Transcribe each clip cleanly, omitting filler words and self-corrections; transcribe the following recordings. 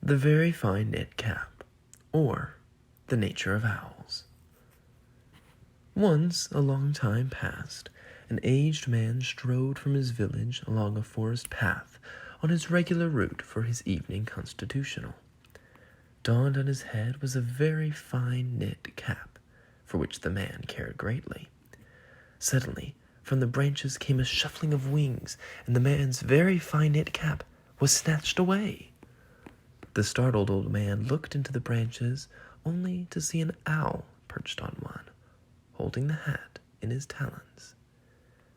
The Very Fine Knit Cap, or The Nature of Owls. Once, a long time past, an aged man strode from his village along a forest path on his regular route for his evening constitutional. Donned on his head was a very fine knit cap, for which the man cared greatly. Suddenly, from the branches came a shuffling of wings, and the man's very fine knit cap was snatched away. The startled old man looked into the branches, only to see an owl perched on one, holding the hat in his talons.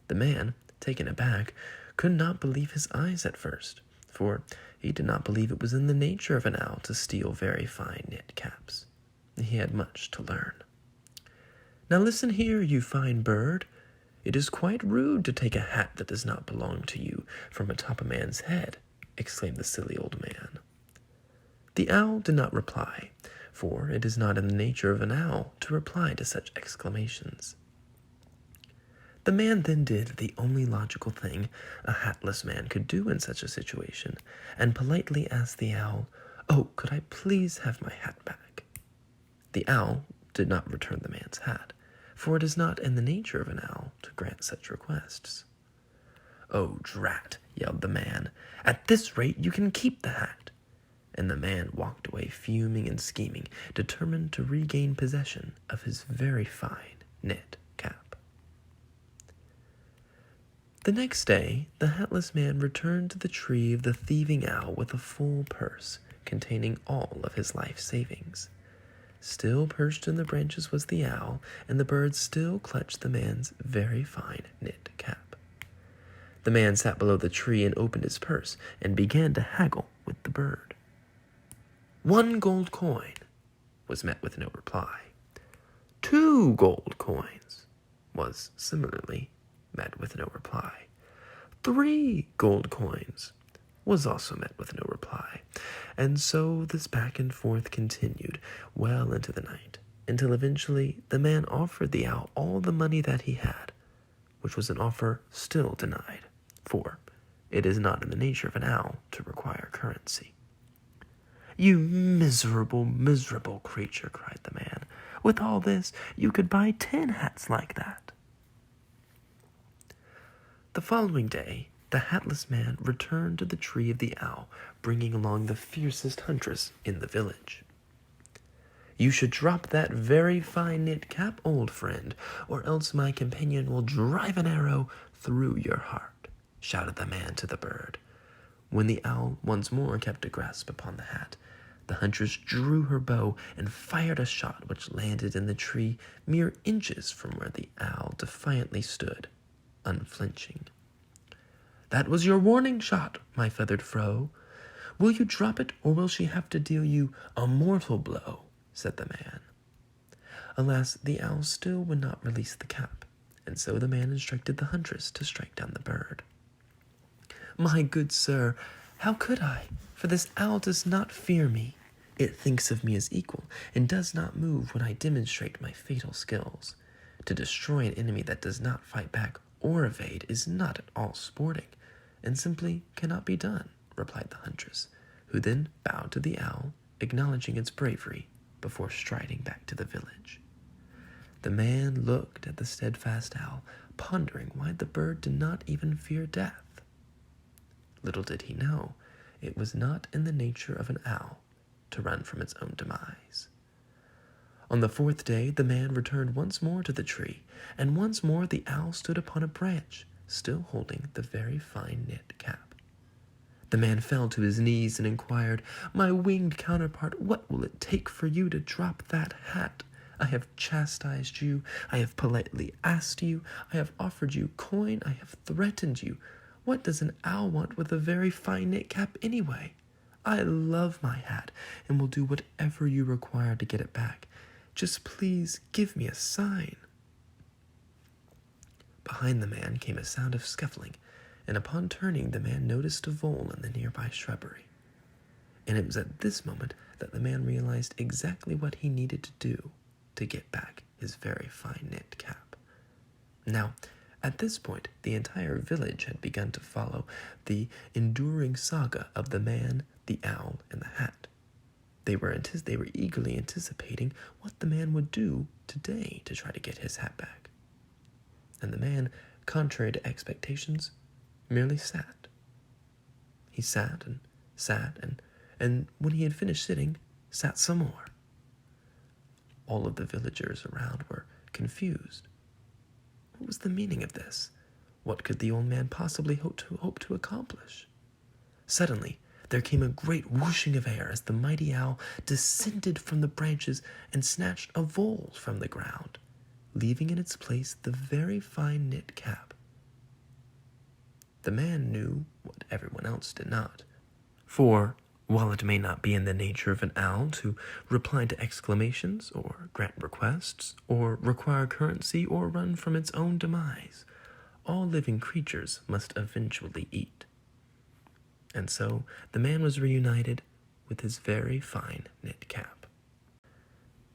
The man, taken aback, could not believe his eyes at first, for he did not believe it was in the nature of an owl to steal very fine knit caps. He had much to learn. "Now listen here, you fine bird. It is quite rude to take a hat that does not belong to you from atop a man's head," exclaimed the silly old man. The owl did not reply, for it is not in the nature of an owl to reply to such exclamations. The man then did the only logical thing a hatless man could do in such a situation, and politely asked the owl, "Oh, could I please have my hat back?" The owl did not return the man's hat, for it is not in the nature of an owl to grant such requests. "Oh, drat," yelled the man, "at this rate you can keep the hat." And the man walked away fuming and scheming, determined to regain possession of his very fine knit cap. The next day, the hatless man returned to the tree of the thieving owl with a full purse containing all of his life savings. Still perched in the branches was the owl, and the bird still clutched the man's very fine knit cap. The man sat below the tree and opened his purse and began to haggle with the bird. 1 gold coin was met with no reply. 2 gold coins was similarly met with no reply. 3 gold coins was also met with no reply. And so this back and forth continued well into the night, until eventually the man offered the owl all the money that he had, which was an offer still denied, for it is not in the nature of an owl to require currency. "You miserable, miserable creature," cried the man. "With all this, you could buy 10 hats like that." The following day, the hatless man returned to the tree of the owl, bringing along the fiercest huntress in the village. "You should drop that very fine knit cap, old friend, or else my companion will drive an arrow through your heart," shouted the man to the bird. When the owl once more kept a grasp upon the hat, the huntress drew her bow and fired a shot which landed in the tree mere inches from where the owl defiantly stood, unflinching. "That was your warning shot, my feathered foe. Will you drop it, or will she have to deal you a mortal blow?" said the man. Alas, the owl still would not release the cap, and so the man instructed the huntress to strike down the bird. "My good sir, how could I? For this owl does not fear me. It thinks of me as equal, and does not move when I demonstrate my fatal skills. To destroy an enemy that does not fight back or evade is not at all sporting, and simply cannot be done," replied the huntress, who then bowed to the owl, acknowledging its bravery, before striding back to the village. The man looked at the steadfast owl, pondering why the bird did not even fear death. Little did he know, it was not in the nature of an owl to run from its own demise. On the 4th day, the man returned once more to the tree, and once more the owl stood upon a branch, still holding the very fine knit cap. The man fell to his knees and inquired, "My winged counterpart, what will it take for you to drop that hat? I have chastised you, I have politely asked you, I have offered you coin, I have threatened you. What does an owl want with a very fine knit cap anyway? I love my hat, and will do whatever you require to get it back. Just please give me a sign." Behind the man came a sound of scuffling, and upon turning, the man noticed a vole in the nearby shrubbery. And it was at this moment that the man realized exactly what he needed to do to get back his very fine knit cap. Now, at this point, the entire village had begun to follow the enduring saga of the man, the owl, and the hat, They were eagerly anticipating what the man would do today to try to get his hat back. And the man, contrary to expectations, merely sat. He sat and sat, and when he had finished sitting, sat some more. All of the villagers around were confused. What was the meaning of this? What could the old man possibly hope to accomplish? Suddenly, there came a great whooshing of air as the mighty owl descended from the branches and snatched a vole from the ground, leaving in its place the very fine knit cap. The man knew what everyone else did not, for while it may not be in the nature of an owl to reply to exclamations, or grant requests, or require currency, or run from its own demise, all living creatures must eventually eat. And so the man was reunited with his very fine knit cap.